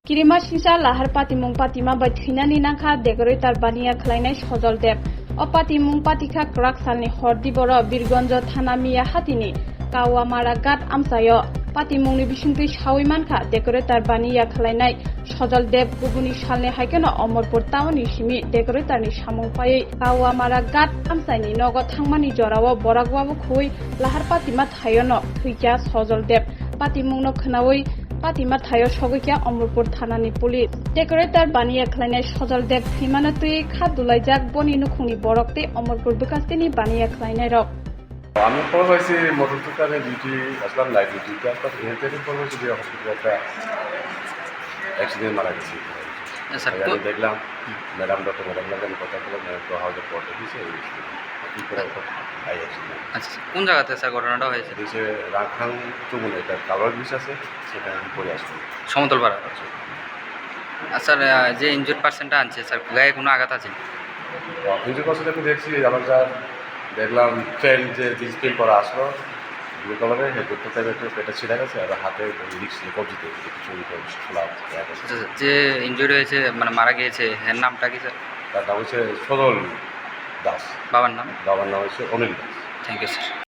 Kirima Sisa Lahar Patimung Patima by Thinani Naka decorator Bania Kleine Shodol Deb. O Patimung Patika Kraksalni Hordiboro Birgonjo Tanamia Hatini. Kawamara Gat Amsayo. Patimung Bishinti Shawimanka decorator Bania Kleine Shodol Deb Guguni Shalne Haikano Omorpur Town Ishimi decorator ni Shamung Pai. Kawamara Gat Amsani Nogo Tangmani Jorawa Boragwabu Kui Lahar Patima Tayono Twika Shodol Deb. Patimung no Kanawi. Patima Tayo Shogikia Omrupur Thanani Police. Decorator Bania Kleine Shodol Deb Himanatui Khadulaijak Boni Nukuni Borokte Omrupur Bukastini Bania Kleine Rock. আমি খবর পাইছি মোটরসাইকেলে duty আসলাম light duty তারপর এখান থেকে খবর পাইছি যে হসপিটালে একটা অ্যাক্সিডেন্ট মারা গেছে আমি দেখলাম ম্যাডাম ডক্টর ম্যাডাম আমি কথা বললাম তো হাউজের পরে দিয়েছে কী করে হাই অ্যাক্সিডেন্ট। আচ্ছা কোন জায়গাতে স্যার ঘটনাটা হয়েছে? দিয়েছে রাখাং চুমুন একটা কালার ব্রিজ আছে সেখানে পড়ে আসবে সমতল পাড়া। স্যার যে ইনজুর পার্সেন্টটা আনছে স্যার গায়ে কোনো আঘাত আছে? ইনজুর পার্সেন্ট আমি দেখছি আমার যা দেখলাম ট্রেন যে জিন্স প্যান্ট পরা আসলো ব্লু কালারের হেডগুলো টাইপের একটা পেটে ছিঁড়ে গেছে আর হাতে রিক্স কবজিতে কিছু খোলা গেছে। আচ্ছা যে ইনজুরি হয়েছে মানে মারা গিয়েছে এর নামটা কি স্যার? তার নাম হচ্ছে সদল দাস। বাবার নাম? বাবার নাম হচ্ছে Anil Das. Thank you sir.